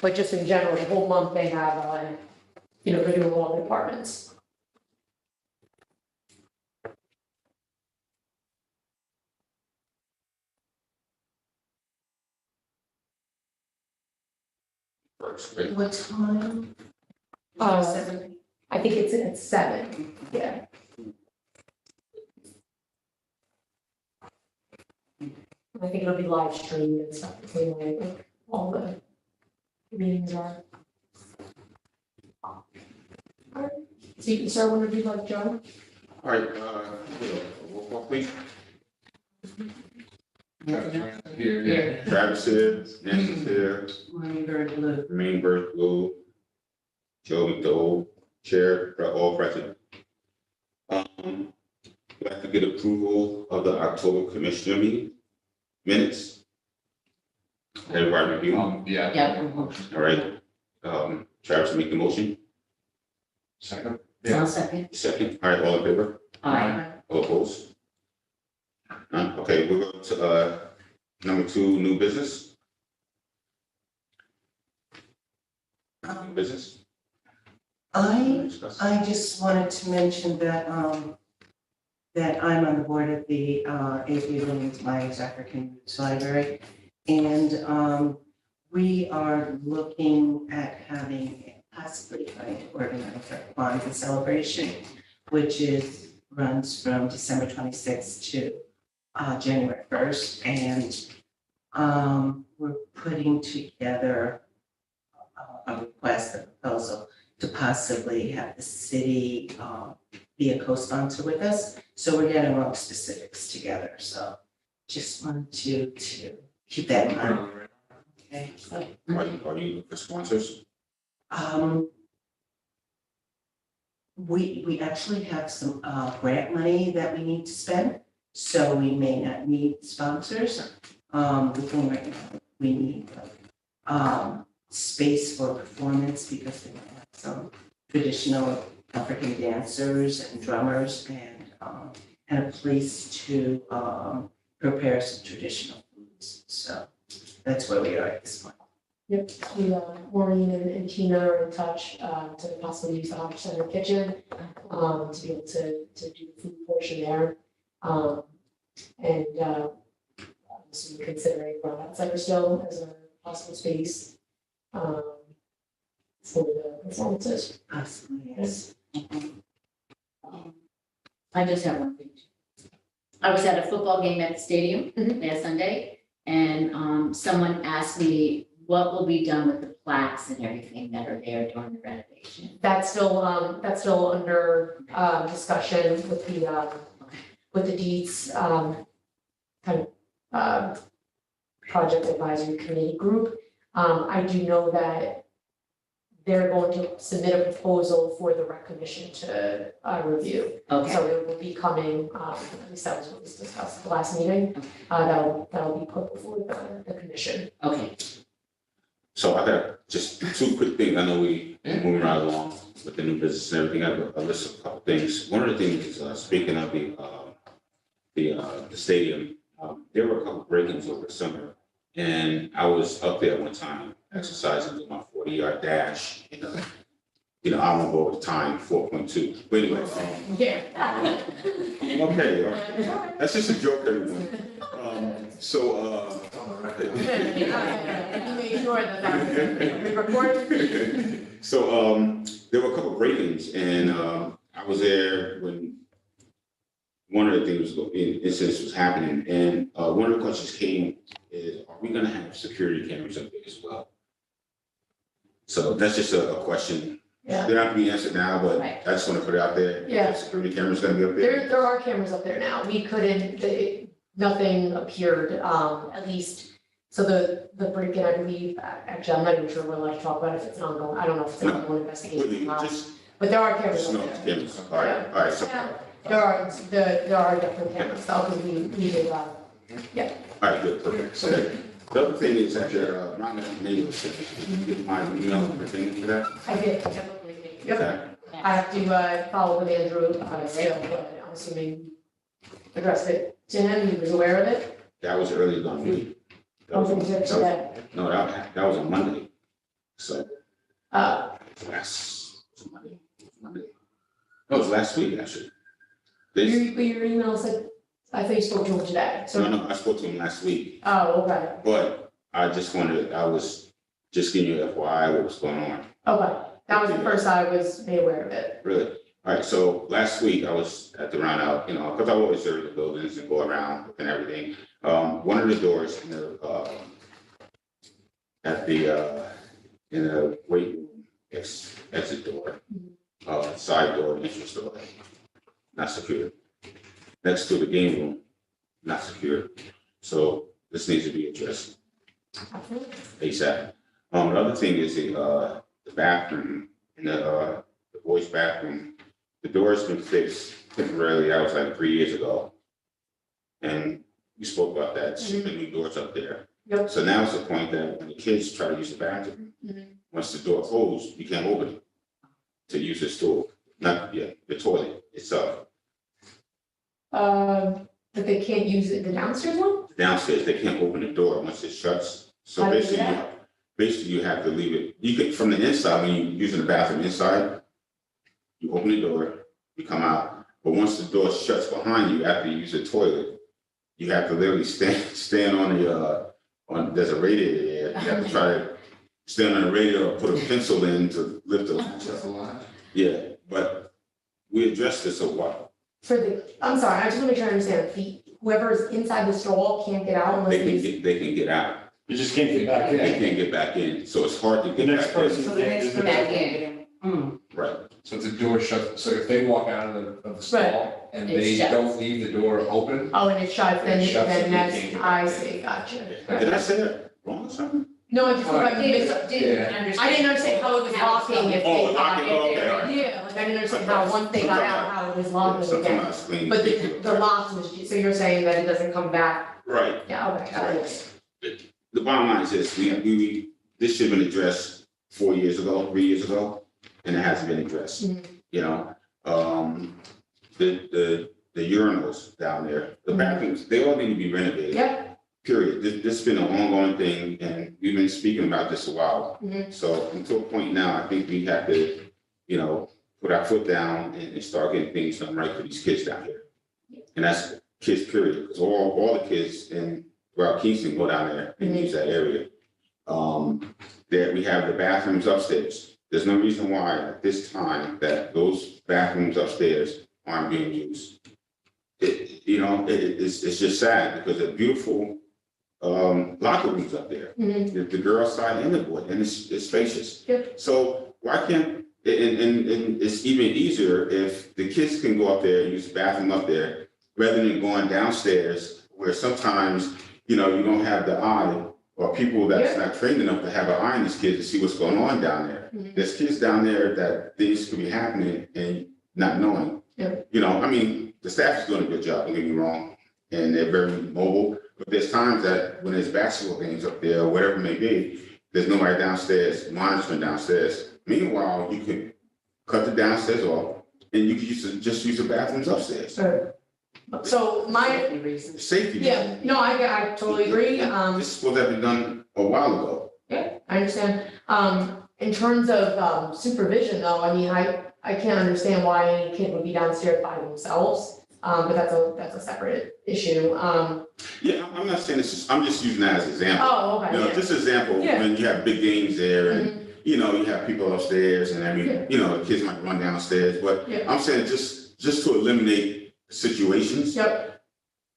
But just in general, the whole month they have, they're doing all the departments. First, right? What time? Seven. I think it's at 7, yeah. I think it'll be live streamed and stuff, the same way like all the meetings are. Alright, so you can start whenever you'd like, John. All right, roll call, please. Here. Travis here, Nancy's here, Greenberg, Blue. Mainberg, Blue, Joe McDowell, Chair, all present. We'd like to get approval of the October Commissioner meeting minutes. Everybody review, Yeah. Yeah. all right, Travis make the motion, Second. I'll second. second, all right, all in favor, Aye. all opposed? None? Okay, we'll go to, number 2, new business. New business. Discuss. I just wanted to mention that, that I'm on the board of the, AP Williams Myers African Roots Library. And, we are looking at having, possibly trying to organize a Kwanzaa celebration, which runs from December 26th to, January 1st. And, we're putting together a request, a proposal to possibly have the city be a co-sponsor with us. So we're getting all the specifics together. So just wanted to keep that in mind. Okay. Are you looking for sponsors? We actually have some grant money that we need to spend, so we may not need sponsors. The thing right now, we need space for performance because we have some traditional African dancers and drummers and a place to prepare some traditional foods. So that's where we are at this point. Yep, Maureen and Tina are in touch to possibly use the Hopper Center kitchen to be able to do the food portion there. And so we're considering Ronald Cypressville as a possible space for the performances. Possibly, yes. I just have one thing. I was at a football game at the stadium last Sunday, and someone asked me what will be done with the plaques and everything that are there during the renovation. That's still under discussion with the deeds kind of project advisory committee group. I do know that they're going to submit a proposal for the rec commission to review. Okay, So it will be coming, at least that was what was discussed at the last meeting, that'll be put before the commission. okay. So I got just 2 quick things. I know we moving right along with the new business and everything. I have a list of a couple things. One of the things is, speaking of the stadium, there were a couple break-ins over the summer. And I was up there one time exercising with my 40-yard dash, I don't remember what the time, 4.2. But anyway, Yeah. okay, that's just a joke, everyone. You made sure that we recorded. So, there were a couple break-ins and, I was there when one of the things, incidents was happening. And, one of the questions came is, are we gonna have security cameras up there as well? So that's just a question. Yeah. They don't have to be answered now, but Right. I just want to put it out there. Yeah. Security cameras gonna be up there. There are cameras up there now. We couldn't, nothing appeared, at least. So the break-in, I believe, actually, I'm not even sure we're allowed to talk about if it's an ongoing, I don't know if it's an No. ongoing investigation. Just, But there are cameras just up no there. cameras. All right, so, There are definitely cameras, though, because we did, all right, good, perfect. So the other thing is that not gonna name get my email or thing for that. I did. Yep. Okay. I have to follow with Andrew still, but I'm assuming addressed it to him, he was aware of it. That was early on week. That was, Oh, so that today. was, no, that was on Monday. So last, was it Monday? Monday? No, it was last week, actually. Your email said, I thought you spoke to him today, so. No, I spoke to him last week, Oh, okay, but I was just giving you FYI what was going on. okay, that was the first I was made aware of it. Really? All right, so last week I was at the round out, because I always serve the buildings and go around and everything. One of the doors in the, in the weight room, exit door, side door, entrance door, not secure. Next to the game room, not secure. So this needs to be addressed ASAP. The other thing is the bathroom, in the boys' bathroom. The door's been fixed temporarily, that was like 3 years ago. And we spoke about that, the new doors up there. Yep. So now it's the point that when the kids try to use the bathroom, once the door closed, you can't open it to use the stool, the toilet itself. But they can't use it, the downstairs one? Downstairs, they can't open the door once it shuts. So How do you do that? basically you have to leave it, you can, from the inside, when you're using the bathroom inside, you open the door, you come out, but once the door shuts behind you after you use the toilet, you have to literally stand on there's a radiator there, you have to try to stand on the radiator or put a pencil in to lift the latch That's a up. lot. Yeah, but we addressed this a while. I'm sorry, I just want to make sure I understand, whoever's inside the stall can't get out unless They can get out, You just can't get back they in. can't get back in, so it's hard to The get next back in. person So the next can't person Back can in. get in. Mm. Right, So if the door shuts, so if they walk out of the stall and It's they shut. don't leave the door open, Oh, and it shuts, then, It shuts then and you that's, can't get I back see, gotcha. did I say that wrong or something? No, I just, Oh, I missed, Didn't understand. I didn't understand how it was locking if Oh, they got locking, in okay, there. all right. Yeah, like I didn't understand how once they got out, how it was locking Sometimes again. I explain. But the lock was, so you're saying that it doesn't come back? Right. Yeah, okay, got it. The bottom line is this, this should have been addressed 4 years ago, 3 years ago, and it hasn't been addressed. Mhm. You know, the urinals down there, the Mhm. bathrooms, they all need to be renovated. Yep, Period. This has been an ongoing thing, and we've been speaking about this a while. Mhm. So until a point now, I think we have to, put our foot down and start getting things done right for these kids down here. And that's kids, period, because all the kids throughout Kingston go down there and use that area. That we have the bathrooms upstairs. There's no reason why at this time that those bathrooms upstairs aren't being used. It's just sad because they're beautiful locker rooms up there. Mhm. The girls' side and the boy, and it's spacious. Yep. So why can't, and it's even easier if the kids can go up there and use the bathroom up there rather than going downstairs where sometimes, you don't have the eye or people that's not trained enough to have an eye on these kids to see what's going on down there. Mhm. There's kids down there that things could be happening and not knowing. Yeah. The staff is doing a good job, don't get me wrong, and they're very mobile. But there's times that when there's basketball games up there, or whatever it may be, there's nobody downstairs monitoring downstairs. Meanwhile, you can cut the downstairs off and you can just use the bathrooms upstairs. Sure. So my, Safety reasons. Safety. yeah, no, I totally agree, This is supposed to have been done a while ago. yeah, I understand. In terms of supervision though, I mean, I can't understand why any kid would be downstairs by themselves. But that's a separate issue. Yeah, I'm not saying this is, I'm just using that as an example. Oh, okay, yeah. Just example, Yeah. when you have big games there and, Mhm. you have people upstairs and the kids might run downstairs, but Yeah. I'm saying just to eliminate situations. Yep,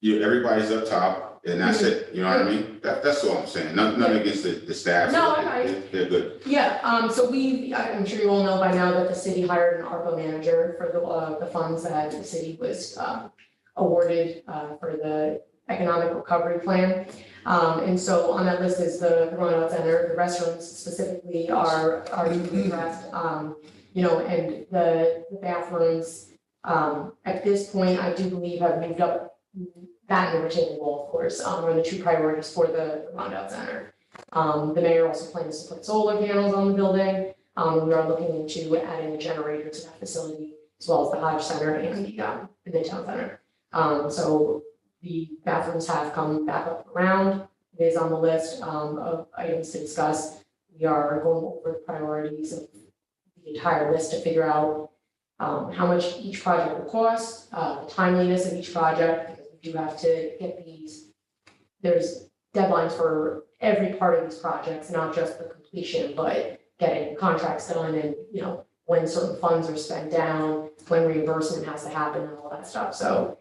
Everybody's up top and that's it, you know what I mean? That's all I'm saying, nothing against the staff. No, I- They're good. yeah, so I'm sure you all know by now that the city hired an ARPA manager for the funds that the city was awarded for the economic recovery plan. And so on that list is the Ronald Center, the restrooms specifically are newly addressed, and the bathrooms, at this point, I do believe have moved up that and the retaining wall, of course, are the two priorities for the Rondout Center. The mayor also plans to put solar panels on the building. We are looking into adding a generator to that facility, as well as the Hodge Center and the Midtown Center. So the bathrooms have come back up around. It is on the list, of items to discuss. We are going over the priorities of the entire list to figure out, how much each project will cost, the timeliness of each project, because we do have to get these. There's deadlines for every part of these projects, not just the completion, but getting contracts done and, when certain funds are spent down, when reimbursement has to happen and all that stuff. So,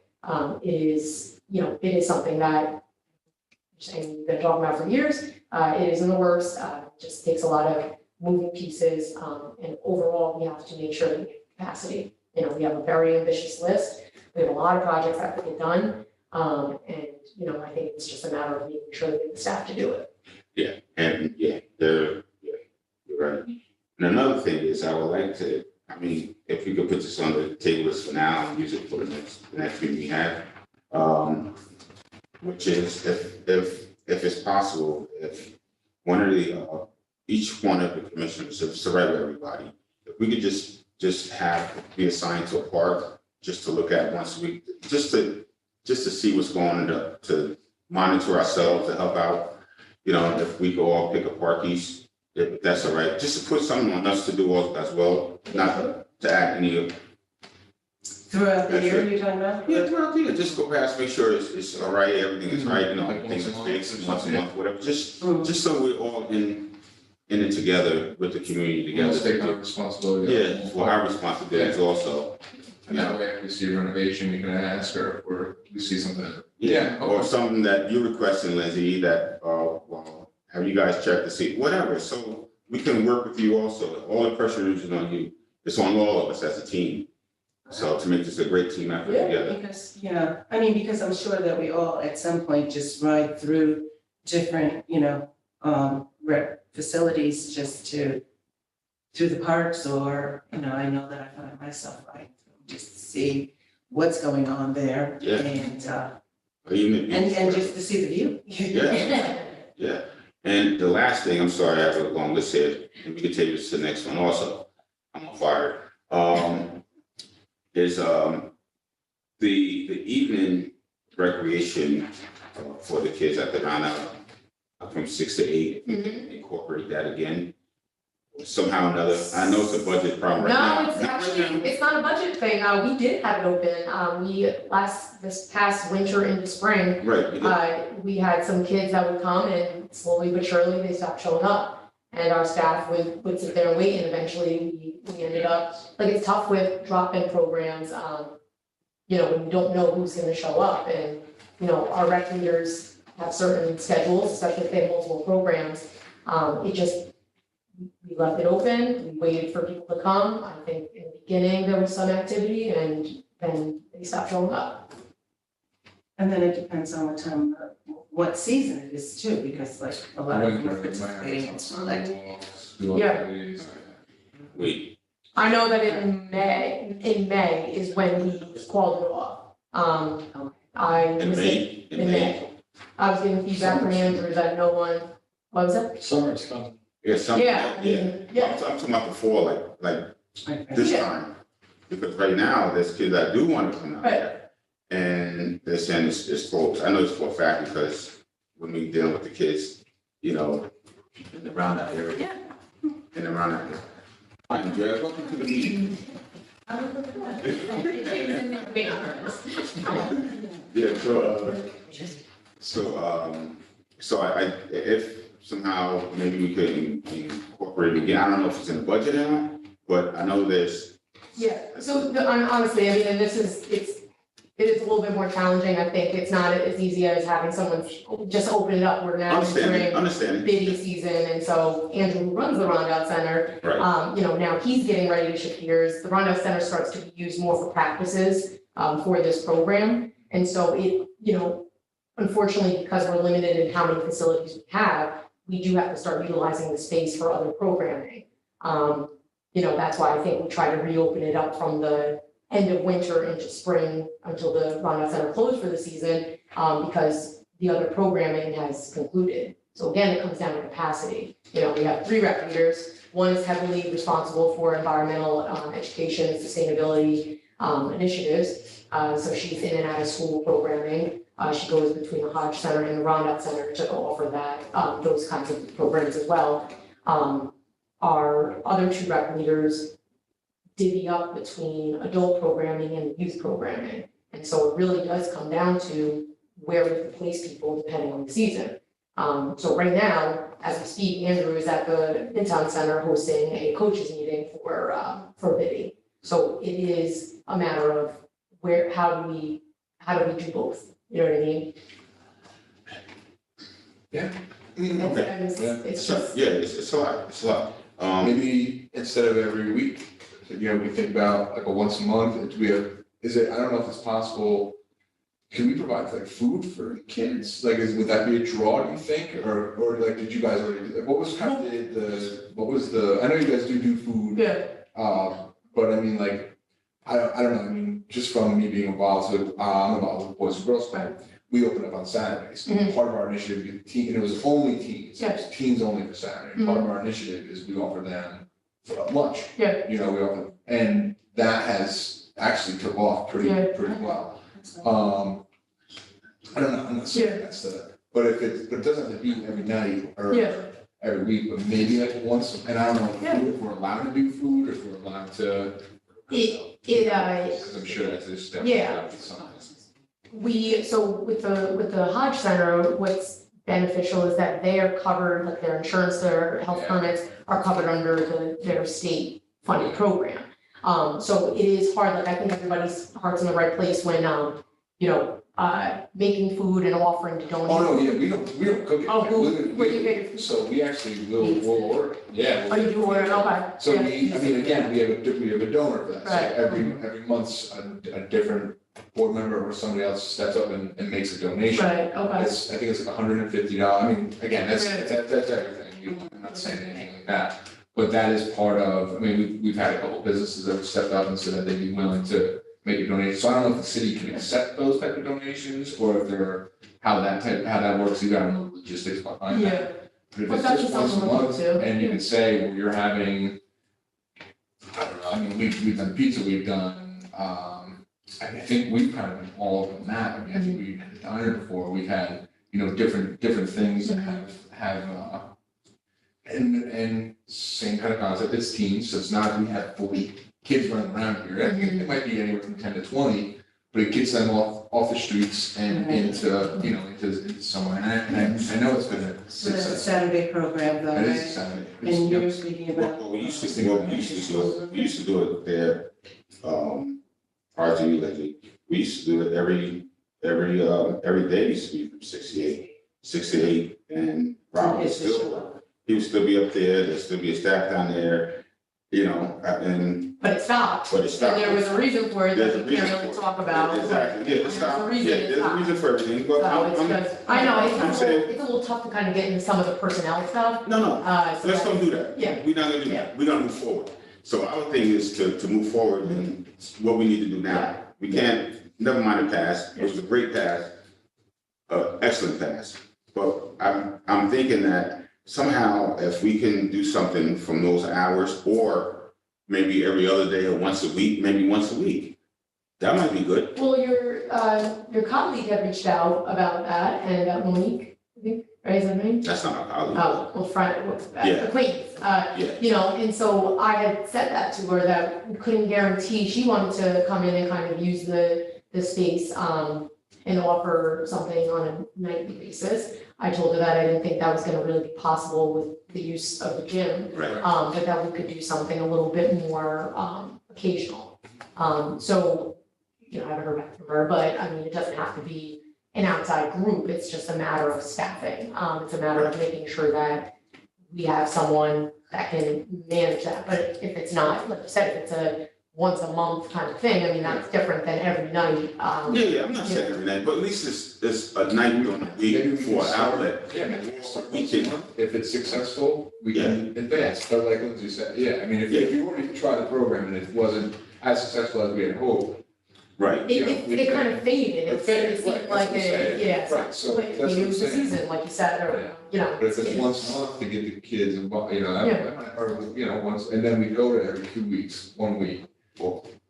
it is, it is something that we've been talking about for years. It is in the works, just takes a lot of moving pieces, and overall, we have to make sure that we have capacity. We have a very ambitious list. We have a lot of projects that have to get done. And, I think it's just a matter of making sure that we have the staff to do it. You're right. And another thing is I would like to, if we could put this on the table list for now and use it for the next meeting we have. Which is if it's possible, if one of the, each one of the commissioners, if it's all right with everybody, if we could just be assigned to a park, just to look at once a week, just to see what's going on, to monitor ourselves, to help out. If we go all pick a parkies, if that's all right, just to put something on us to do as well, not to add any of. Throughout the year, you're talking about? Yeah, throughout the year, just go past, make sure it's all right, everything is right, things are fixed once a month, whatever, just so we're all in it together with the community together. Let's take on responsibility. Yeah, for our responsibilities also. And that way, if we see a renovation, we can ask, or we see something. Yeah, or something that you requested, Lindsay, that, well, have you guys checked to see, whatever, so we can work with you also, all the pressure is on you, it's on all of us as a team. So to make this a great team effort together. Because I'm sure that we all at some point just ride through different, facilities just through the parks, or, I know that I find myself riding through just to see what's going on there. Yeah. And just to see the view. Yeah. And the last thing, I'm sorry, I have a long list here, and we can take this to the next one also. I'm on fire. Is the evening recreation for the kids at the roundup from 6 to 8, if we can incorporate that again. Somehow or another, I know it's a budget problem right now. No, it's actually, it's not a budget thing. We did have it open. This past winter into spring, Right. we had some kids that would come and slowly but surely they stopped showing up. And our staff would sit there and wait, and eventually we ended up, it's tough with drop-in programs, when you don't know who's gonna show up. And, our rec leaders have certain schedules, especially if they have multiple programs. We left it open, we waited for people to come. I think in the beginning, there was some activity, and then they stopped showing up. And then it depends on what season it is too, because a lot of them are participating in select. Wait, I know that in May is when we called it off. in May? I was getting feedback from Andrew that no one, what was that? Summer's coming. Yeah, something, Yeah. I'm talking about before, like this time. Because right now, there's kids that do want to come out there. And they're saying it's closed. I know it's for a fact because when we deal with the kids, in the roundup area. Yeah. In the roundup area. Hi, Andrea, welcome to the meeting. Yeah, so I, if somehow maybe we could incorporate it again, I don't know if it's in the budget or not, but I know there's. Yeah, so honestly, and it is a little bit more challenging. I think it's not as easy as having someone just open it up. We're now entering Understand. bidding season, and so Andrew, who runs the Rondout Center, Right. Now he's getting ready to shift gears. The Rondout Center starts to be used more for practices for this program, and so it, unfortunately, because we're limited in how many facilities we have, we do have to start utilizing the space for other programming. That's why I think we try to reopen it up from the end of winter into spring until the Rondout Center closed for the season, because the other programming has concluded. So again, it comes down to capacity. We have 3 rec leaders. One is heavily responsible for environmental education and sustainability. initiatives. So she's in and out of school programming. She goes between the Hodge Center and the Rondout Center to offer that, those kinds of programs as well. Our other two rep leaders divvy up between adult programming and youth programming. And so it really does come down to where we can place people depending on the season. So right now, as we speak, Andrew is at the Midtown Center hosting a coaches meeting for bidding. So it is a matter of how do we do both? You know what I mean? Okay. It's just, It's a lot. Maybe instead of every week, we think about like a once a month, I don't know if it's possible. Can we provide like food for the kids? Like, would that be a draw, do you think? Or like, did you guys already, what was kind of I know you guys do food. yeah, But I mean, like, I don't know, I mean, just from me being involved with, I'm involved with Boys and Girls Club, we opened up on Saturdays. Mhm. Part of our initiative, and it was only teens, it was teens only for Saturday. Part of our initiative is we offer them lunch. Yeah. We offer, and that has actually took off pretty well. I don't know, I'm not saying that's but it doesn't have to be every night or every week, but maybe like once, and I don't know if we're allowed to do food, or if we're allowed to. Because I'm sure that's just definitely something. So with the Hodge Center, what's beneficial is that they are covered, like their insurance, their health permits are covered under their state funded program. So it is hard, like I think everybody's heart's in the right place when, making food and offering to donate. Oh, no, yeah, we don't cook it. Oh, what do you make? So we actually we'll order it, yeah. Oh, you do order, okay. So again, we have a donor for that, so Right. every month, a different board member or somebody else steps up and makes a donation. Right, okay. I think it's like $150, I mean, again, that's everything, I'm not saying anything like that. But that is part of, I mean, we've had a couple businesses that have stepped up and said that they'd be willing to make a donation. So I don't know if the city can accept those type of donations, or if they're, how that works, you gotta know the logistics behind that. Yeah. But if Well, it's that's just just once a something to look month, into. and you can say, well, you're having, I don't know, I mean, we've done pizza, we've done, I think we've kind of been all over the map. I mean, I think we've had a diner before, we've had, different things that have, and same kind of concept, it's teens, so it's not, we have 40 kids running around here, it might be anywhere from 10 to 20, but it gets them off the streets and into somewhere, and I know it's been a It's a success. Saturday program though, It is right? Saturday. And you're speaking about. Well, we used to do it there, prior to you lately. We used to do it every day, it used to be from 6 to 8, and Rob was he would still be up there'd still be a staff down there, and, But it stopped. but it stopped. And there was a reason for it There's a that we can't reason really for it. talk about. Exactly, yeah, it stopped, There's a reason there's a reason for everything, but So it's just, I know, I'm saying- it's a little tough to kind of get into some of the personnel stuff. No, So let's that- don't do that. Yeah. We're not gonna do that, we're gonna move forward. So our thing is to move forward, and what we need to do now. We can't, never mind the past, it was a great past, excellent past. But I'm thinking that somehow if we can do something from those hours, or maybe every other day or once a week, maybe once a week, that might be good. Well, your colleague had reached out about that, and Monique, I think, right, is that her name? That's not our colleague. Oh, well, friend, what's that? Yeah. Acquaintance, Yeah. and so I had said that to her, that we couldn't guarantee, she wanted to come in and kind of use the space, and offer something on a nightly basis. I told her that I didn't think that was gonna really be possible with the use of the gym, Right. but that we could do something a little bit more, occasional. So, I haven't heard back from her, but I mean, it doesn't have to be an outside group, it's just a matter of staffing. It's a matter of making sure that we have someone that can manage that, but if it's not, like you said, if it's a once a month kind of thing, I mean, that's different than every night. Yeah, I'm not saying every night, but at least it's a night during the week for an outlet. Yeah, We can, if it's successful, we can advance, but like Lindsay said, yeah, I mean, if you already tried the program and it wasn't as successful as we had hoped. right, It kind of faded, it seemed like Right, so but that's what maybe it I'm was the saying. season, like you said, or, But if it's once a month to get the kids involved, that might, or, once, and then we go to every 2 weeks, 1 week.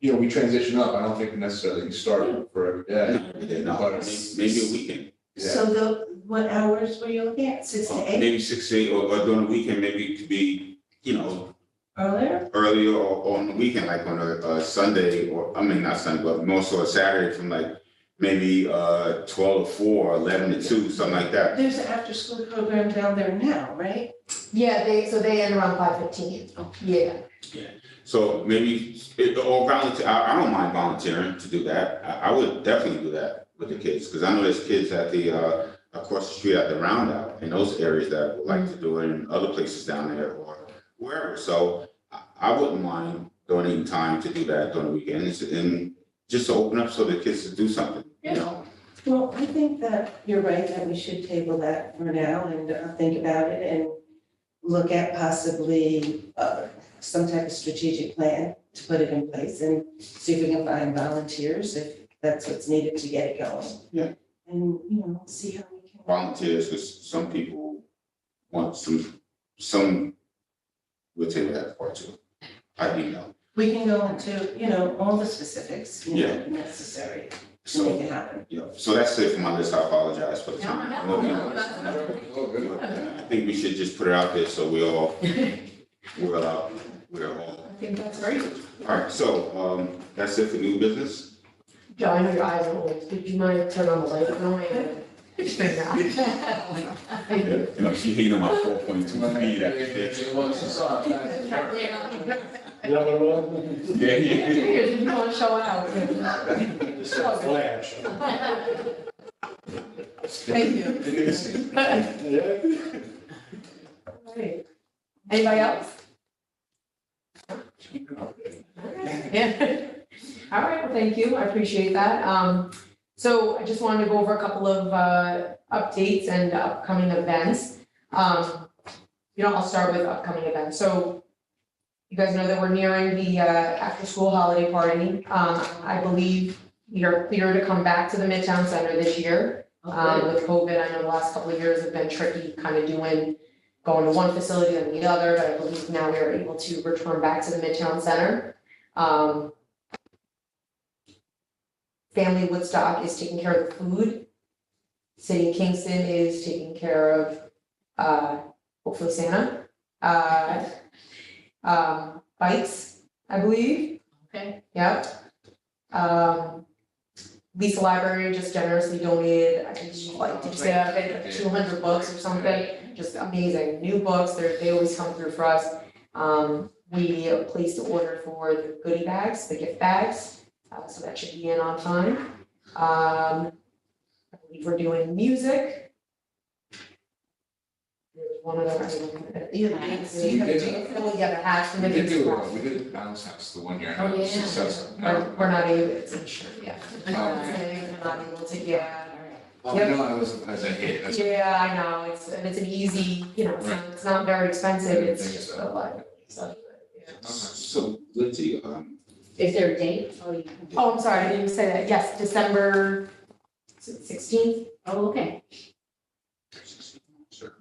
we transition up, I don't think necessarily you start for every day. Yeah, no, But maybe a weekend. Yeah. So what hours were you looking at, 6 to 8 Maybe 6 to 8, or during the weekend, maybe it could be, earlier? earlier or on the weekend, like on a Sunday, or, I mean, not Sunday, but more so a Saturday from like maybe 12 to 4, or 11 to 2, something like that. There's an after-school program down there now, right? Yeah, they end around 5:15. Oh. Yeah. So maybe, or volunteer, I don't mind volunteering to do that. I would definitely do that with the kids, because I know there's kids at the, across the street at the Roundout in those areas that would like to do it, and other places down there or wherever. So I wouldn't mind donating time to do that during the weekends and just to open up so the kids to do something, Well, I think that you're right, that we should table that for now and think about it and look at possibly some type of strategic plan to put it in place and see if we can find volunteers if that's what's needed to get it going. Yeah. And, see how we can. Volunteers, because some people want some would take that part too. We can go into, all the specifics, Yeah. if necessary to So, make it happen. so that's it for my list. I apologize for the No, time. Oh, good. I think we should just put it out there so we're all. I think that's great. All right, so, that's it for new business. Joe, I know your eyes are old. Would you mind turning on the light for me? Thank you. She hating on my 4.2 feet. It was, you saw it. You know what it was? Yeah, You want to show out. It's a flash. Thank you. It is. Yeah. Right. Anybody else? Yeah. All right, well, thank you. I appreciate that. So I just wanted to go over a couple of updates and upcoming events. I'll start with upcoming events. So you guys know that we're nearing the after-school holiday party. I believe we are clear to come back to the Midtown Center this year. With COVID, I know the last couple of years have been tricky, kind of going to one facility and the other, but I believe now we are able to return back to the Midtown Center. Family Woodstock is taking care of the food. City of Kingston is taking care of, hopefully Santa. Bikes, I believe. Okay. Yep. Lisa Library just generously donated, I think, did you say that, like 200 books or something? Just amazing, new books, they always come through for us. We placed the order for the goodie bags, the gift bags, so that should be in on time. I believe we're doing music. There's one other, You have hats. do you have- The hats from the. We did the bounce house the one year, and Oh, it was yeah. successful. We're not able, it's insured, yeah. Oh, We're not able to, yeah. Oh, no, it was as a hit, that's. Yeah, I know, it's an easy, it's not very expensive, it's Think just so. a lot. So, yeah. So, Lindsay, Is there a date? Oh, I'm sorry, I didn't say that, yes, December 16th. Oh, okay. sure.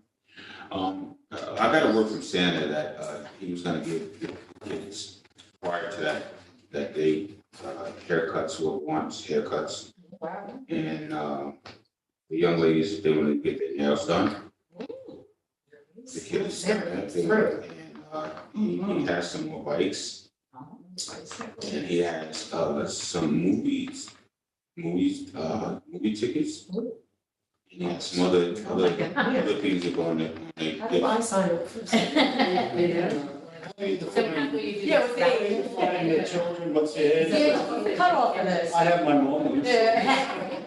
I got a word from Santa that, he was gonna give kids prior to that day, haircuts were once haircuts. Wow. And, the young ladies, if they want to get their nails done, the kids. Through. And, he has some more bikes, and he has, some movie tickets. And he has some other things that go on there. How do I sign up for this? Yeah, with the- Flying the children, what's the age? Yeah, the cutoff for this. I have my moments. Yeah.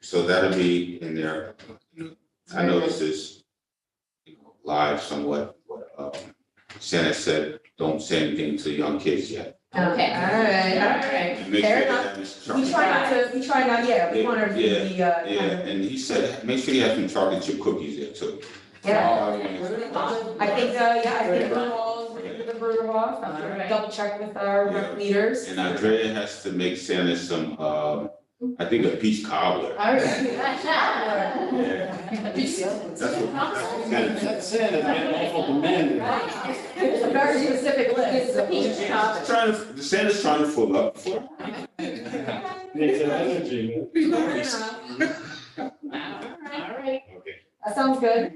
So that'll be in there. I know this is, live somewhat, but, Santa said, don't say anything to young kids yet. Okay. All right. And make Fair sure enough. that it's We try not, yeah, we want to do the, Yeah, kind of- and he said, make sure you have some chocolate chip cookies there too. yeah. Oh, yeah. I think, we're all the burger off, All right. double check with our rep leaders. And Andrea has to make Santa some, I think a peach cobbler. All right. Yeah. That's what. That's it, it's getting awful demanding. It's a very specific list. Trying to, the Santa's trying to fill up. Needs some energy, All right, Okay. that sounds good.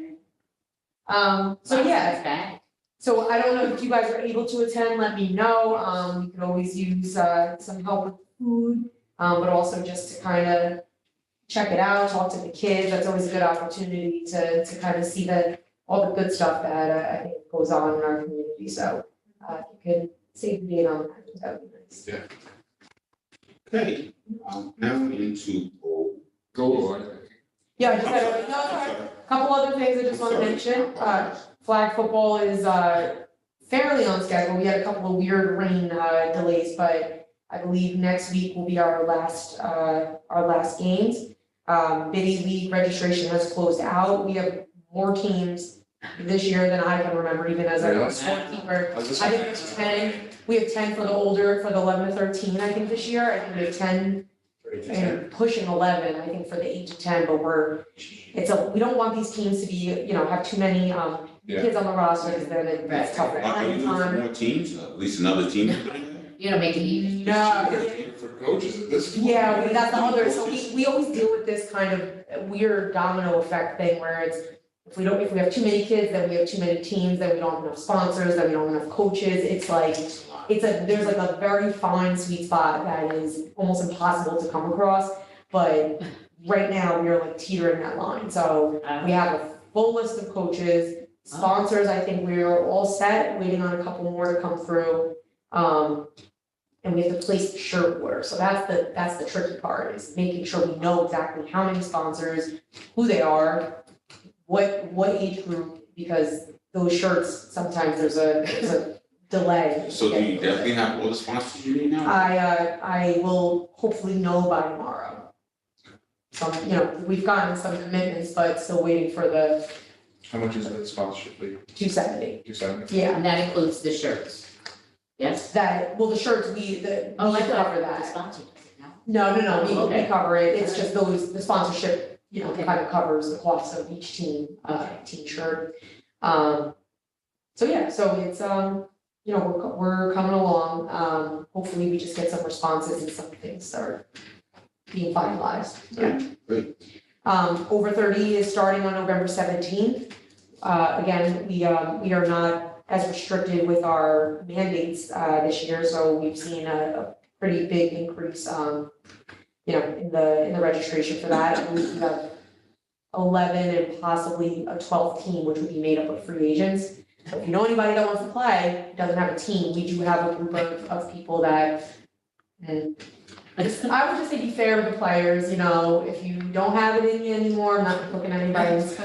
So yeah, Back. so I don't know if you guys are able to attend, let me know, you can always use, some help with food. But also just to kind of check it out, talk to the kids, that's always a good opportunity to kind of see all the good stuff that, I think goes on in our community, so, if you could save the date on that, that would be nice. Okay, now we're into, Go. Yeah, I just had, a couple other things I just want to mention, flag football is, fairly on schedule, we had a couple of weird rain, delays, but I believe next week will be our last games. Biddy League registration has closed out. We have more teams this year than I can remember, even as a Really? scorekeeper. I think there's 10, we have 10 for the older, for the 11 to 13, I think this year. I think we have 10 and pushing 11, I think for the 8 to 10, but we don't want these teams to be, have too many, kids on the roster, because then it's tougher. Are you looking for more teams, at least another team? You don't make it even. No, For coaches at this point. yeah, that's the other, so we always deal with this kind of weird domino effect thing where it's, if we have too many kids, then we have too many teams, then we don't have enough sponsors, then we don't have enough coaches, it's like, there's like a very fine sweet spot that is almost impossible to come across, but right now, we are like teetering that line, so we have a full list of coaches, sponsors, I think we're all set, waiting on a couple more to come through. And we have to place the shirt order, so that's the tricky part, is making sure we know exactly how many sponsors, who they are, what age group, because those shirts, sometimes there's a delay. So do you definitely have all the sponsors you need now? I will hopefully know by tomorrow. We've gotten some commitments, but still waiting for the How much is that sponsorship fee? 270, 270? yeah, And that includes the shirts. Yes? the shirts, we Oh, I thought cover the that. sponsor does it, no? No, we Okay. cover it, it's just the sponsorship, Okay. kind of covers the cost of each team, team shirt. So it's, we're coming along, hopefully we just get some responses and some things start being finalized, yeah. Great. Over 30 is starting on November 17th. Again, we are not as restricted with our mandates, this year, so we've seen a pretty big increase, in the registration for that. And we have 11 and possibly a 12th team, which would be made up of free agents. So if you know anybody that wants to play, doesn't have a team, we do have a group of people that, and I would just say be fair with the players, if you don't have it in you anymore, I'm not looking at anybody else.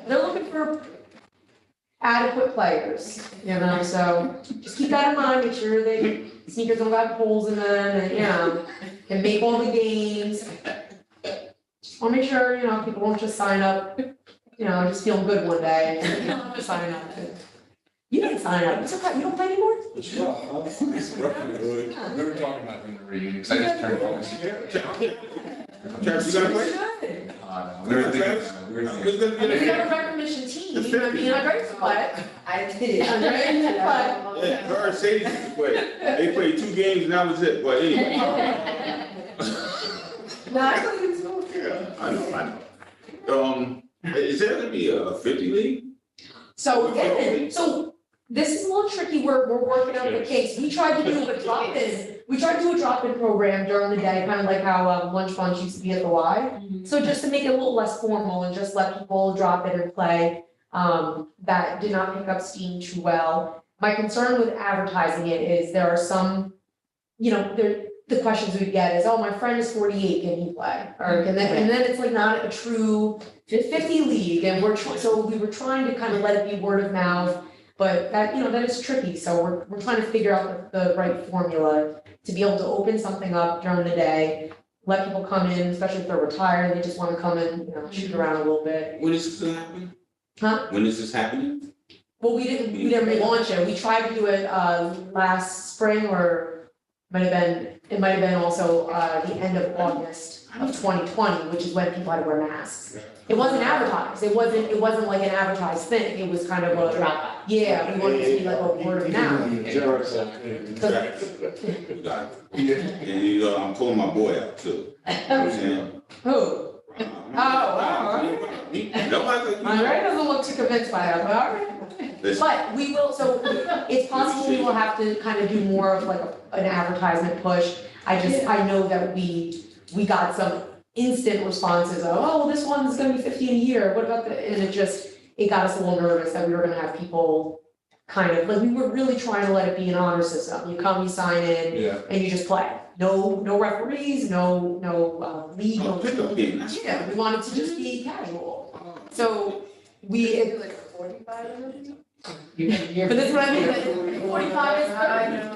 They're looking for adequate players, so just keep that in mind, make sure they, sneakers don't have holes in them, and, can make all the games. Just wanna make sure, people won't just sign up, just feeling good one day, and sign up. You didn't sign up, it's okay, you don't play anymore? It's rough, huh? It's rough and good. We were talking about doing the reunion, because I just turned focus. Travis, you gonna play? Good. We were thinking, we were thinking. Who's gonna I mean, get we it? have a recognition team, I'm ready to play. I did, I'm ready to play. Yeah, her and Sadie used to play. They played 2 games and that was it, but anyway. No, I thought it was cool. Yeah, I know. Is there gonna be a 50 league? So again, so this is a little tricky, we're working out the kinks, we tried to do a drop-in program during the day, kind of like how Lunch Bunch used to be at the Y. So just to make it a little less formal and just let people drop in and play, that did not pick up steam too well. My concern with advertising it is there are some, the questions we get is, oh, my friend is 48, can he play? And then it's like not a true 50 league, and so we were trying to kind of let it be word of mouth, but that, that is tricky, so we're trying to figure out the right formula to be able to open something up during the day, let people come in, especially if they're retired, and they just wanna come in, shoot around a little bit. When is this gonna happen? Huh? When is this happening? Well, we didn't relaunch it, we tried to do it last spring, or might have been it might have been also, the end of August of 2020, which is when people had to wear masks. It wasn't advertised, it wasn't like an advertised thing, it was kind of a, Drop out. yeah, we wanted it to be like a word of mouth. You got it. And you know, I'm pulling my boy out too. You know what I'm saying? Who? Nobody. My right doesn't look too convinced by that, but all right. Listen, But we will, so it's possible we will have to kind of do more of like an advertisement push. I know that we got some instant responses of, oh, this one's gonna be 50 a year, what about the, and it got us a little nervous that we were gonna have people kind of, like, we were really trying to let it be an honor system. You come, you sign in, Yeah. and you just play. No referees, no league, oh, no. pickup game, that's Yeah, we wanted to just be casual. So we, Like a 45 interview? but this is what I mean, like, 45 is, I know.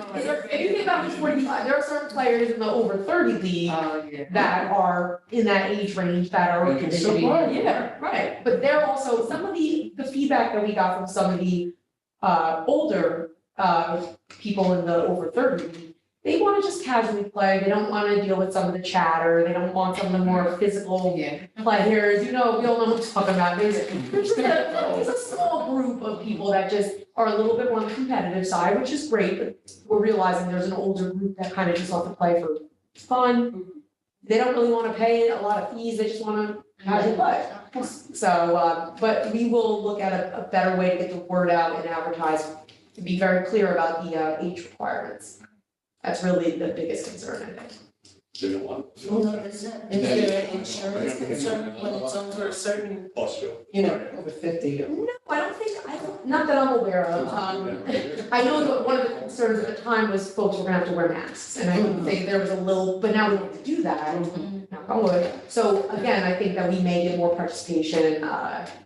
if you think about who's 45, there are certain players in the over 30 league Oh, yeah. that are in that age range that are. They can still play. Yeah, right, but they're also, some of the feedback that we got from some of the older people in the over 30 league, they wanna just casually play, they don't wanna deal with some of the chatter, they don't want some of the more physical Yeah. players, we all know what I'm talking about, there's a small group of people that just are a little bit more on the competitive side, which is great, but we're realizing there's an older group that kind of just want to play for fun. They don't really want to pay a lot of fees, they just want to casually play. So, but we will look at a better way to get the word out and advertise, to be very clear about the age requirements. That's really the biggest concern, I think. Well, no, is there an insurance concern when it's over a certain, over 50? No, not that I'm aware of. I know that one of the concerns at the time was folks were gonna have to wear masks, and I think there was a little, but now we don't have to do that, knock on wood. So again, I think that we may get more participation,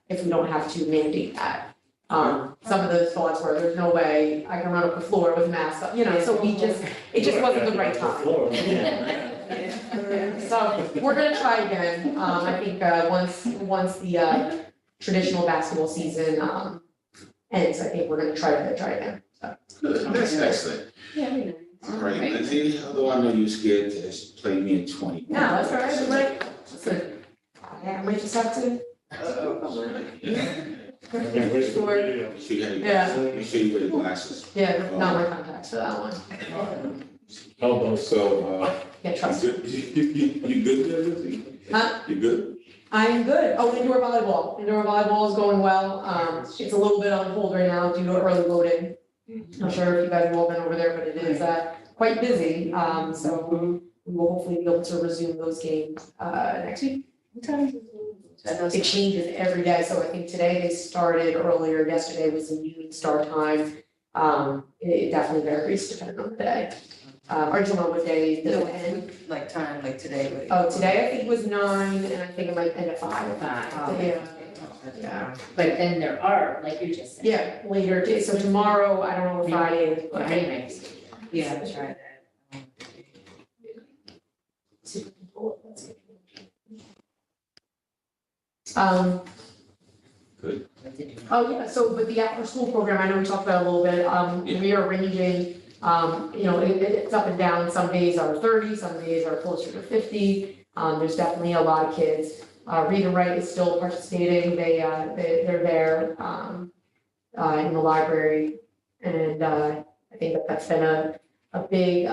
if we don't have to mandate that. Some of those thoughts were, there's no way I can run up the floor with a mask up, so it just wasn't the right time. So we're gonna try again, I think, once the traditional basketball season ends, I think we're gonna try again, so. Good, that's excellent. Yeah, we know. All right, Lindsay, although I know you're scared to play me in 20. No, that's all right, but like, listen, I might just have to. Make sure you have your Yeah. glasses. Make sure you wear your glasses. Yeah, not my contacts for that one, So, yeah, you trust me. good, you good there, Lindsay? Huh? You good? I'm good. Oh, indoor volleyball is going well. It's a little bit on hold right now due to early voting. Not sure if you guys have all been over there, but it is, quite busy. So we will hopefully be able to resume those games, next week. What time is it? It changes every day. So I think today they started earlier, yesterday was a noon start time. It definitely varies depending on the day. Or do you know what day does it end? Like time, like today. Oh, today I think was 9 and I think it might end at 5. Yeah. Yeah. But then there are, like you just said. Yeah, later day, so tomorrow, I don't know, Friday, Or anyways. Yeah, that's right. Good. Oh, yeah, so with the after school program, I know we talked about it a little bit, we are ranging, it's up and down, some days are 30, some days are closer to 50. There's definitely a lot of kids. Read and Write is still participating, they're there, in the library. And, I think that's been a big,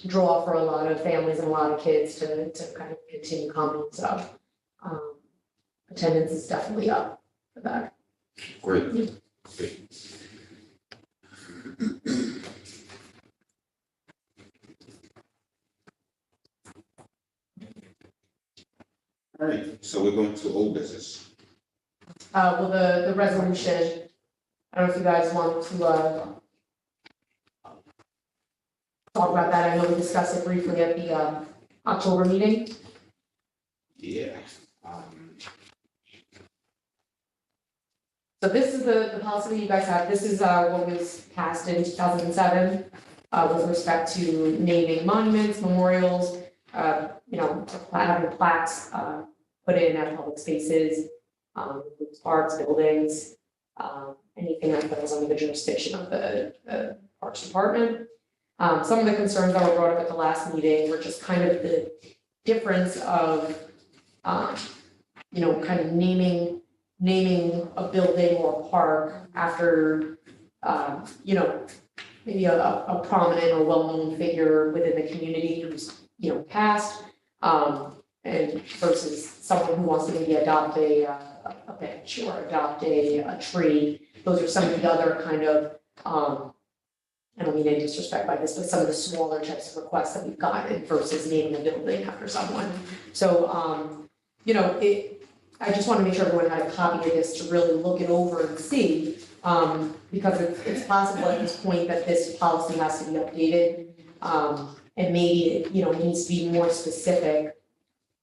draw for a lot of families and a lot of kids to kind of continue coming, so. Attendance is definitely up for that. Great. Great. All right, so we're going to old business. Well, the resolution, I don't know if you guys want to, talk about that, I know we discussed it briefly at the, October meeting. Yeah. So this is the policy you guys have, this is, what was passed in 2007, with respect to naming monuments, memorials, having plaques, put in at public spaces, parks, buildings, anything that falls under the jurisdiction of the Parks Department. Some of the concerns that were brought up at the last meeting were just kind of the difference of, kind of naming a building or a park after, maybe a prominent or well-known figure within the community who's, passed, and versus someone who wants to maybe adopt a bench or adopt a tree. Those are some of the other kind of, I don't mean any disrespect by this, but some of the smaller types of requests that we've gotten versus naming a building after someone. So, I just want to make sure everyone had a copy of this to really look it over and see, because it's possible at this point that this policy has to be updated. And maybe, it needs to be more specific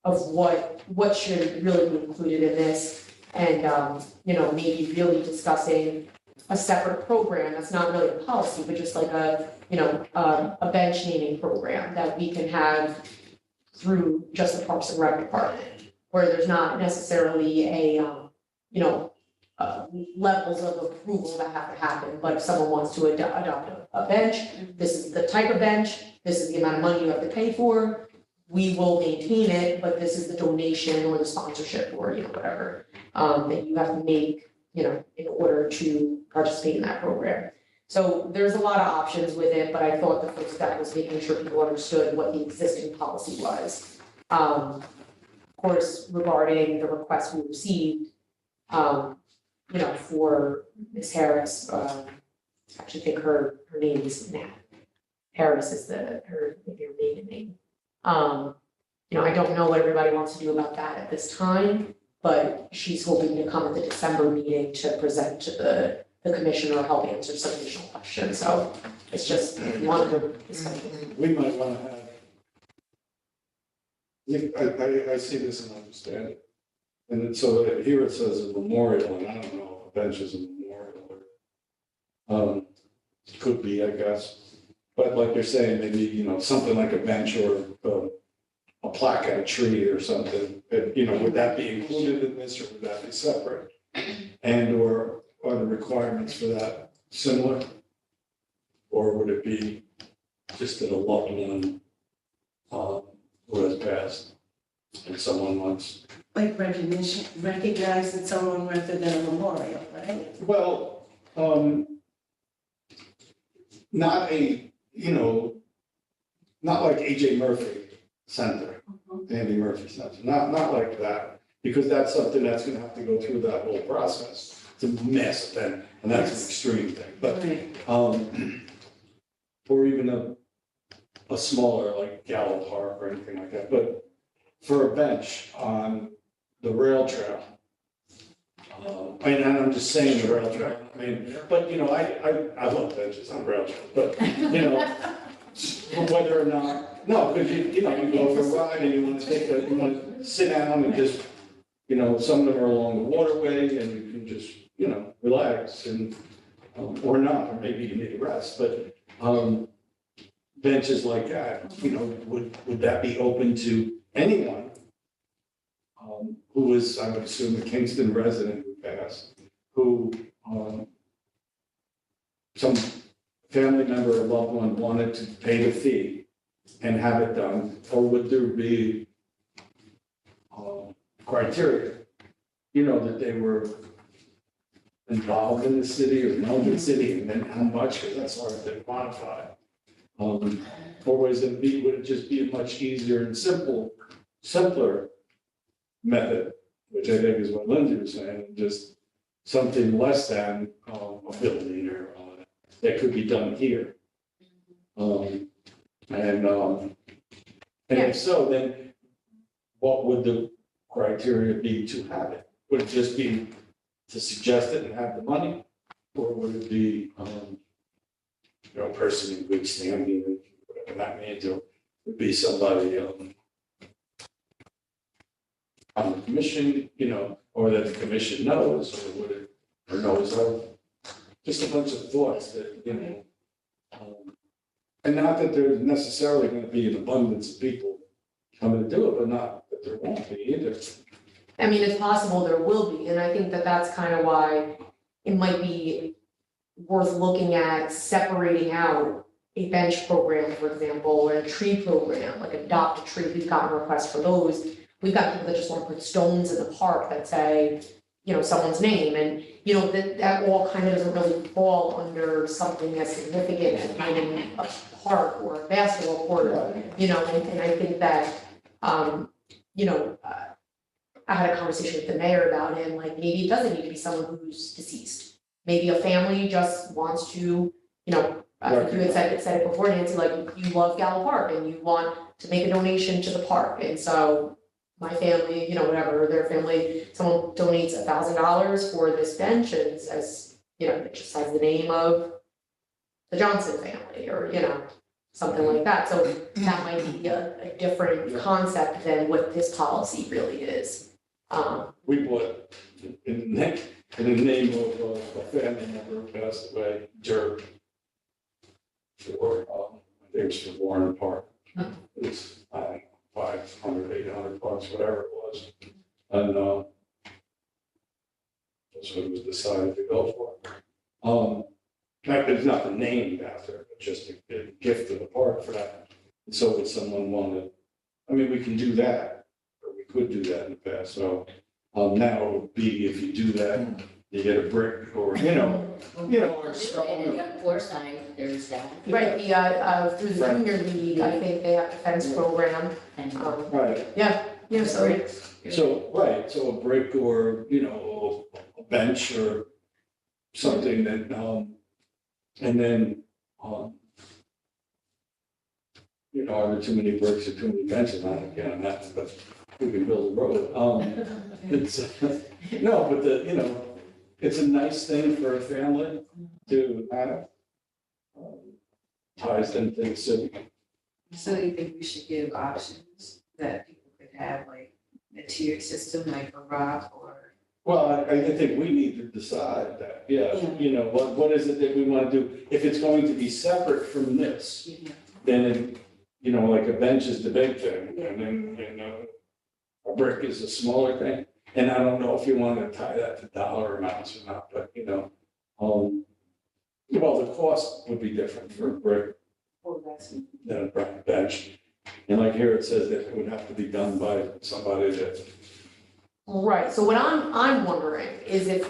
of what should really be included in this. And, maybe really discussing a separate program that's not really a policy, but just like a bench naming program that we can have through just the Parks and Rec department, where there's not necessarily levels of approval that have to happen, but if someone wants to adopt a bench, this is the type of bench, this is the amount of money you have to pay for, we will maintain it, but this is the donation or the sponsorship or, whatever, that you have to make, in order to participate in that program. So there's a lot of options with it, but I thought the first step was making sure people understood what the existing policy was. Of course, regarding the request we received, for Ms. Harris, I actually think her name is Nat. Harris is her maiden name. I don't know what everybody wants to do about that at this time, but she's hoping to come at the December meeting to present to the commission or help answer some additional questions. So it's just one of the. We might wanna have. I see this and understand it. And then so here it says a memorial, and I don't know if a bench is a memorial or. Could be, I guess. But like you're saying, maybe, something like a bench or a plaque at a tree or something, would that be included in this or would that be separate? And or are the requirements for that similar? Or would it be just that a loved one who has passed and someone wants? Like recognizing someone rather than a memorial, right? Well, not not like AJ Murphy Center, Andy Murphy Center, not like that. Because that's something that's gonna have to go through that whole process. It's a mess then, and that's an extreme thing, but, Right. or even a smaller like Gallo Park or anything like that, but for a bench on the rail trail. And I'm just saying the rail trail, but I love benches on rail trail, but, whether or not, no, because you go for a ride and you want to sit down and just, some of them are along the waterway and you can just, relax and, or not, or maybe you need a rest, but, benches like that, would that be open to anyone? Who was, I would assume, a Kingston resident who passed, who, some family member or loved one wanted to pay the fee and have it done, or would there be criteria, that they were involved in the city or known the city, and then how much, because that's hard to quantify. Or would it just be a much easier and simpler method, which I think is what Lindsay was saying, just something less than a building or that could be done here. And if so, then what would the criteria be to have it? Would it just be to suggest it and have the money? Or would it be, a person in good standing, whatever that means, or would be somebody on the commission, or that the commission knows, or would it, or knows of? Just a bunch of thoughts that, and not that there's necessarily gonna be an abundance of people coming to do it, but not that there won't be either. I mean, it's possible there will be, and I think that that's kind of why it might be worth looking at separating out a bench program, for example, or a tree program, like adopt a tree, we've gotten requests for those. We've got people that just want to put stones in the park that say, someone's name, and, that all kind of doesn't really fall under something as significant as being a park or a basketball court, and I think that, I had a conversation with the mayor about it, and like, maybe it doesn't need to be someone who's deceased. Maybe a family just wants to, I think you had said it before, Nancy, like, you love Gallo Park and you want to make a donation to the park, and so my family, whatever, their family, someone donates $1,000 for this bench and says, it just has the name of the Johnson family, or, something like that, so that might be a different concept than what this policy really is. We bought, in the name of a family member who passed away, dirt for, I think it was for Warren Park. It's, I don't know, 500, 800 bucks, whatever it was. And, that's what it was decided to go for. There's nothing named after it, but just a gift to the park for that. And so if someone wanted, we can do that, or we could do that in the past, so, now it would be, if you do that, you get a brick or, or And stone. of course, there's that. Right, through the junior league, I think they have a fence program, And Right. so, So a brick or, a bench or something that, and then, are there too many bricks or too many benches? I don't get on that, but we can build a road. It's, no, but it's a nice thing for a family to have. Ties them to the city. So you think we should give options that people could have, like a tiered system, like a rock or? Well, I think we need to decide that, what is it that we want to do? If it's going to be separate from this, then, like a bench is the big thing, and then, a brick is a smaller thing. And I don't know if you want to tie that to dollar amounts or not, but, well, the cost would be different for a brick than a bench. And like here, it says that it would have to be done by somebody that, right, so what I'm wondering is if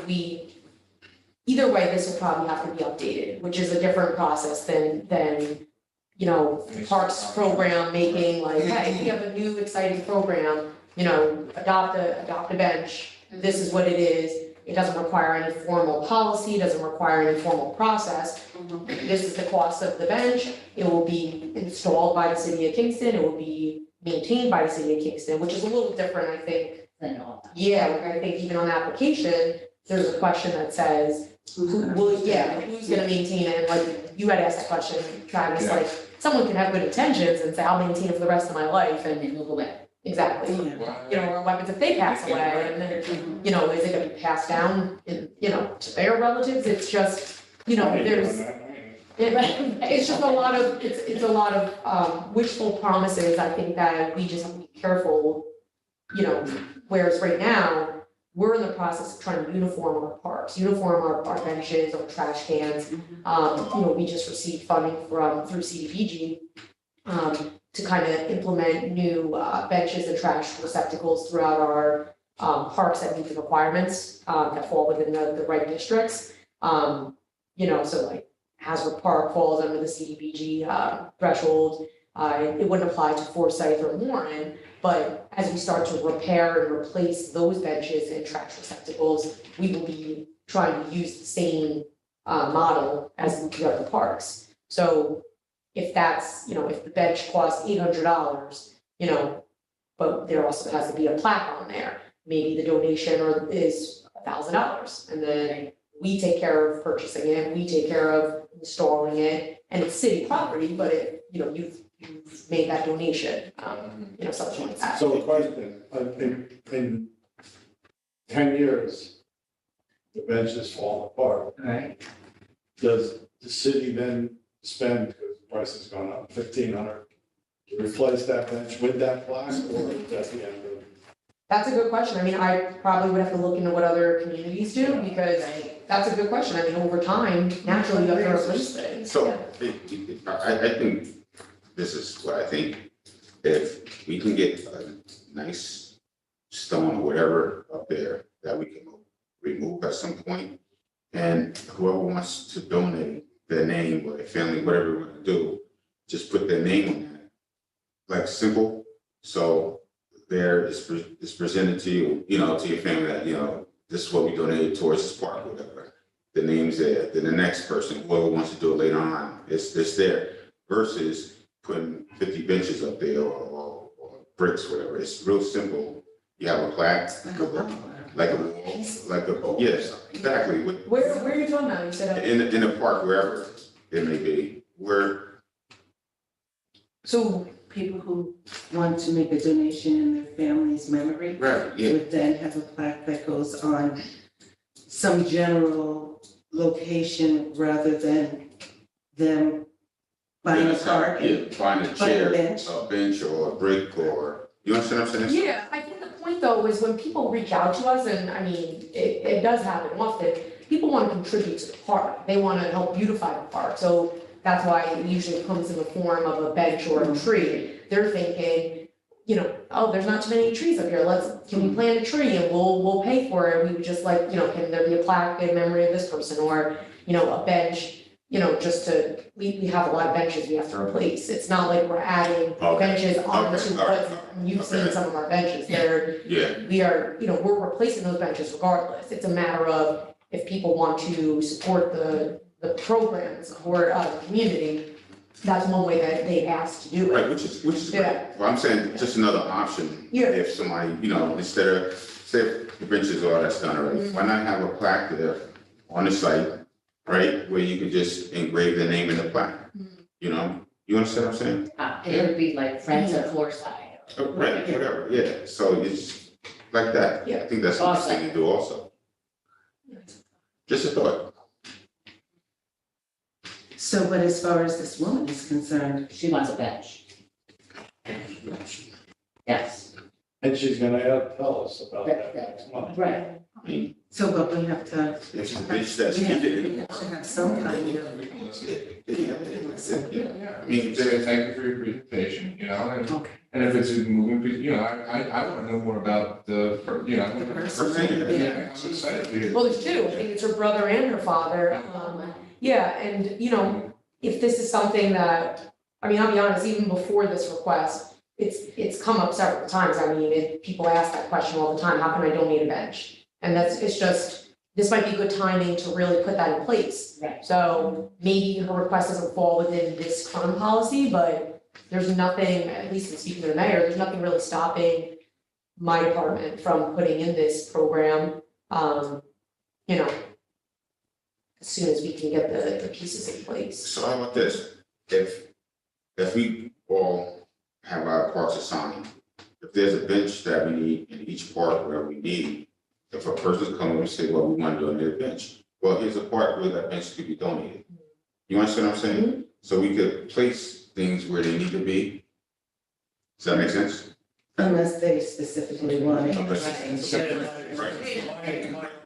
either way, this will probably have to be updated, which is a different process than, Parks program making, like, hey, we have a new exciting program, adopt a bench, this is what it is. It doesn't require any formal policy, doesn't require any formal process. This is the cost of the bench, it will be installed by the city of Kingston, it will be maintained by the city of Kingston, which is a little different, I think. then all that. Yeah, I think even on the application, there's a who's gonna maintain it, and like, you had asked that question, Travis, like, someone can have good intentions and say, I'll maintain it for the rest of my life, And and then move away. exactly. Or what happens if they pass away, and then, is it gonna be passed down, to their relatives, it's just, there's. It's just a lot of, it's a lot of wishful promises, I think that we just have to be careful, whereas right now, we're in the process of trying to uniform our parks, uniform our benches, our trash cans. We just received funding through CDBG to kind of implement new benches and trash receptacles throughout our parks that meet the requirements that fall within the right districts. So like Hasbrook Park falls under the CDBG threshold. It wouldn't apply to Forsyth or Warren, but as we start to repair and replace those benches and trash receptacles, we will be trying to use the same model as the other parks. So if that's, if the bench costs $800, but there also has to be a plaque on there, maybe the donation is $1,000, and then we take care of purchasing it, we take care of installing it, and it's city property, but you've made that donation, something like that. so the question, in 10 years, the benches fall apart. Right. Does the city then spend, because the price has gone up, $1,500 to replace that bench with that plaque, or is that the end of it? That's a good question. I mean, I probably would have to look into what other communities do, because that's a good question. I mean, over time, naturally, you have to replace things. So, Yeah. I think, this is what I think, if we can get a nice stone or whatever up there that we can remove at some point, and whoever wants to donate their name or their family, whatever we want to do, just put their name on it, like simple, so there is presented to you, to your family that, this is what we donated towards this park, whatever. The name's there, then the next person, whoever wants to do it later on, it's there, versus putting 50 benches up there or bricks, whatever. It's real simple. You have a plaque, like a wall, yes, exactly. Where are you talking about? You said, In a park, wherever it may be, where, so, People who want to make a donation in their family's memory right, yeah, would then have a plaque that goes on some general location rather than them buying a park. yeah, find a Buying a chair, bench. a bench or a brick, or, you understand what I'm saying? yeah, I think the point though is when people reach out to us, and I mean, it does happen often, people want to contribute to the park. They want to help beautify the park. So that's why it usually comes in the form of a bench or a tree. They're thinking, oh, there's not too many trees up here. Can we plant a tree and we'll pay for it? We would just like, can there be a plaque in memory of this person, or, a bench, just we have a lot of benches we have to replace. It's not like we're adding Okay. benches onto, all right. you've seen Okay. some of our benches. Yeah, We are, we're replacing those benches regardless. It's a matter of if people want to support the program, support the community, that's one way that they ask to do right, it. which is great. Yeah. Well, I'm saying just another option. Yeah. If somebody, instead of, say if the benches, all that's done already, why not have a plaque there on the site, right? Where you could just engrave the name in the plaque, you understand what I'm saying? It would be like Friends of Foresight. Right, whatever, yeah, so it's like that. Yeah. I think that's interesting to do also. Just a thought. So, but as far as this woman is concerned, She wants a bench. Yes, And she's gonna tell us about that next month. right. I mean, but we have to, if it's a bench that's we have needed. to have some kind of. Yeah, I mean, Say thank you for your presentation, Okay. and if it's a moving, I wanna know more about the, The person. Yeah, I'm excited to hear. Well, there's two. I think it's her brother and her father. Yeah, and if this is something that, I mean, I'll be honest, even before this request, it's come up several times. I mean, people ask that question all the time, how can I donate a bench? And it's just, this might be good timing to really put that in place. Right. So maybe her request doesn't fall within this current policy, but there's nothing, at least in speaking to the mayor, there's nothing really stopping my department from putting in this program, as soon as we can get the pieces in place. so how about this? If we all have our parks assigned, if there's a bench that we need in each park where we need, if a person's coming and say, well, we want to donate a bench, well, here's a park where that bench could be donated. You understand what I'm saying? So we could place things where they need to be. Does that make sense? Unless they specifically want it.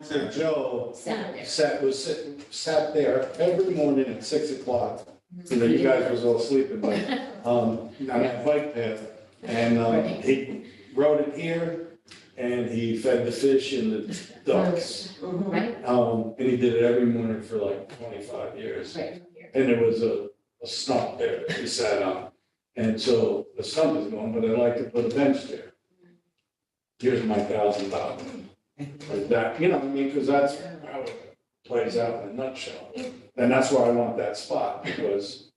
So Joe Senator. sat there every morning at 6:00. You guys was all sleeping, but, on that bike path. And, he rode it here and he fed the fish and the ducks. Right, And he did it every morning for like 25 years. right. And there was a stump there that he sat on. And so the stump is gone, but I'd like to put a bench there. Here's my $1,000. Like that, what I mean, because that's how it plays out in a nutshell. And that's why I want that spot, because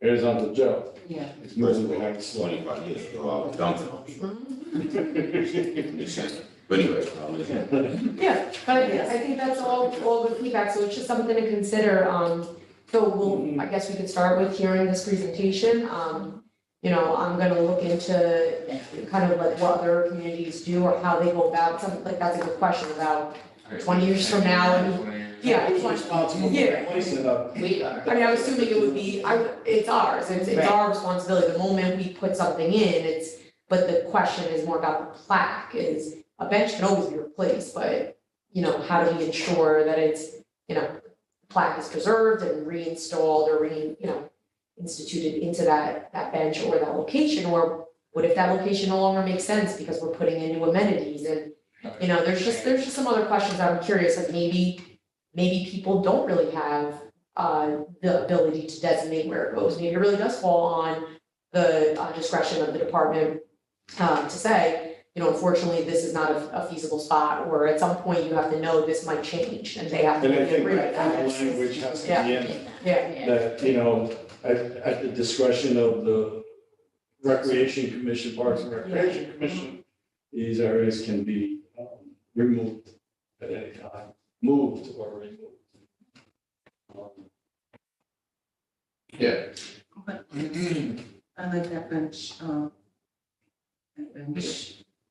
here's Uncle Joe. Yeah. He's moving behind the slide. 25 years ago, I was done. But anyway, Yeah, but I think that's all good feedback, so it's just something to consider, so I guess we could start with hearing this presentation, I'm gonna look into kind of like what other communities do or how they go about, something like that's a good question about 20 years from now, yeah, Who's responsible for Yeah. placing it? We are. I mean, I was assuming it would be, it's ours, it's our responsibility, the moment we put something in, but the question is more about the plaque, is a bench can always be replaced, but, how do we ensure that it's plaque is preserved and reinstalled or instituted into that bench or that location, or what if that location no longer makes sense because we're putting in new amenities and, there's just some other questions that I'm curious, like maybe people don't really have the ability to designate where it goes. Maybe it really does fall on the discretion of the department to say, unfortunately, this is not a feasible spot, or at some point you have to know this might change and they have to And I think agree with that that. kind of language has to be Yeah. in there. Yeah, That, at the discretion of the Recreation Commission, Parks and Recreation Commission, these areas can be removed at any time, moved or removed. Yeah. I like that bench,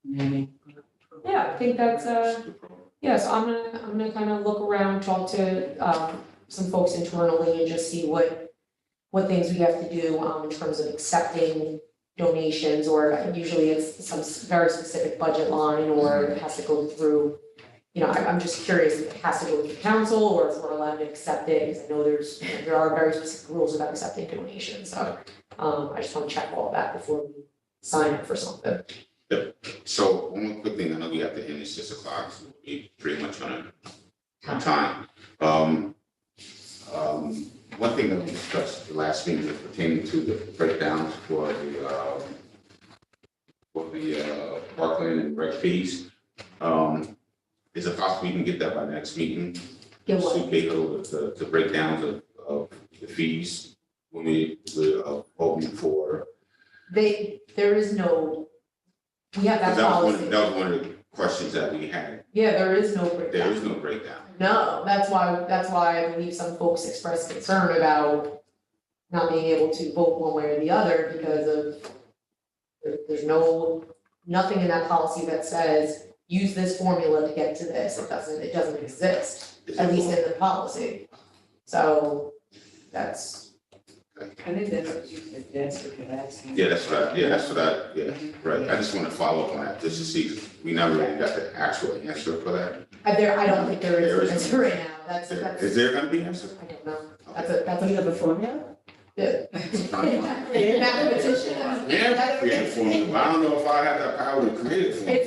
naming. yeah, I think that's yeah, so I'm gonna kind of look around, talk to some folks internally and just see what things we have to do in terms of accepting donations, or usually it's some very specific budget line, or it has to go through, I'm just curious if it has to go through council or if we're allowed to accept it, because I know there are very specific rules about accepting donations, so I just want to check all that before we sign up for something. So one more quick thing, I know we have to end at 6 o'clock, so we'll be pretty much on time. One thing that we discussed the last meeting was pertaining to the breakdowns for the Parkland and rec fees. Is it possible we can get that by next meeting? Get what? So Cahill, the breakdowns of the fees when we're voting for. There is no, we have that That was policy. one of the questions that we had. Yeah, there is no breakdown. There is no breakdown. No, that's why I believe some folks expressed concern about not being able to vote one way or the other because of there's nothing in that policy that says use this formula to get to this. It doesn't exist, at least in the policy. So that's. I think that's what you said, that's what you're asking. Yeah, that's right. I just want to follow up on that, just to see, we never really got the actual answer for that. I don't think there is an answer right now. That's. Is there gonna be an answer? I don't know. That's a. You have a formula? Yeah. Mathematician. Yeah, we had a formula, but I don't know if I have that power to create a formula.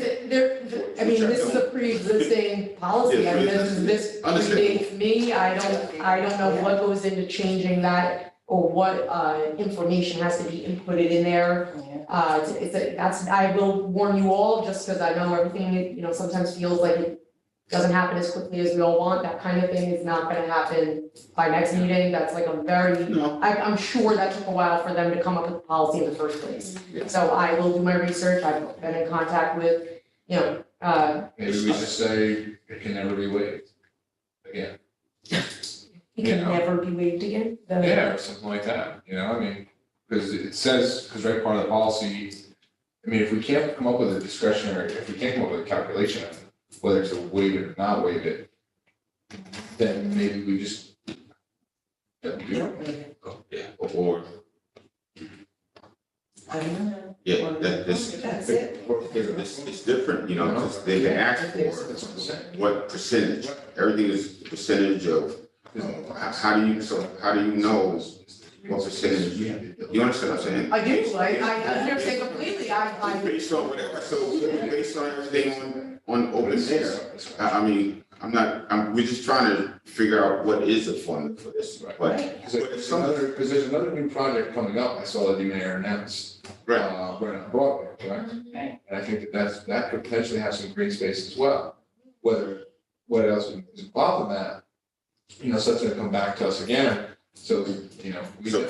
This is a pre-existing policy, I mean, this predates me, I don't know what goes into changing that or what information has to be inputted in there. I will warn you all, just because I know everything, sometimes feels like it doesn't happen as quickly as we all want, that kind of thing is not gonna happen by next meeting, that's like a very, No, I'm sure that took a while for them to come up with the policy in the first place. Yeah. So I will do my research, I've been in contact with, Maybe we just say it can never be waived. Again, it can You know. never be waived again. yeah, or something like that, because it says, because right part of the policy, if we can't come up with a discretionary, if we can't come up with a calculation of whether to waive it or not waive it, then maybe we just. yeah, or, I don't know. yeah, this, That's it. it's different, because they can ask for That's what I'm saying. what percentage, everything is percentage of, how do you know what percentage, you understand what I'm saying? I do, I understand completely, I. Based on whatever, so based on everything on open air, we're just trying to figure out what is the formula for this, but. Because there's another new project coming up, I saw that the mayor announced. Right on Broadway, correct? Right. And I think that could potentially have some green space as well. What else is involved in that, such that come back to us again, so, we. So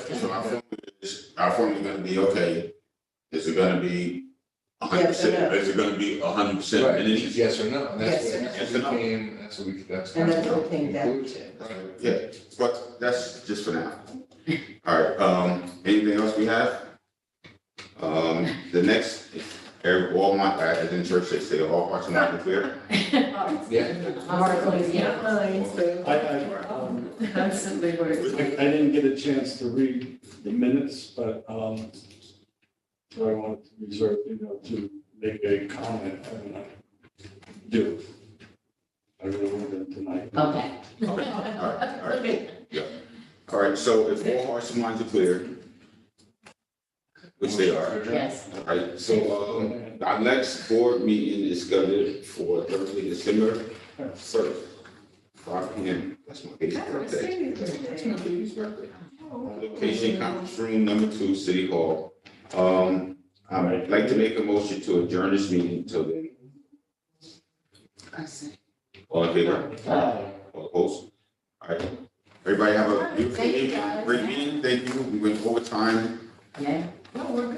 our formula is gonna be, okay, is it gonna be 100%, is it gonna be 100% Right, amenities? yes or no, and Yes. that's what we came, that's what we, that's. And that's what came down to. Yeah, but that's just for now. All right, anything else we have? The next, all my, as in church, they say all hearts and minds are clear. Yeah. My heart is, Constantly working. I didn't get a chance to read the minutes, but so I wanted to reserve, to make a comment, I don't know, do. I really want them tonight. Okay. All right. Yeah. All right, so if all hearts and minds are clear, which they are, Yes. all right, so, our next board meeting is scheduled for Thursday, December 1st, 5 p.m. That's my baby's birthday. That's my baby's birthday. Location, conference room number 2, City Hall. I'd like to make a motion to adjourn this meeting until then. All in favor? All opposed? All right. Everybody have a beautiful Thank you, evening, guys. great meeting, thank you. We went over time. Yeah.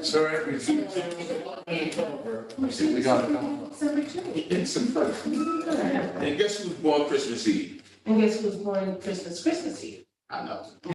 Sorry, We got it. It's and guess who's born Christmas Eve? And guess who's born Christmas Eve? I know.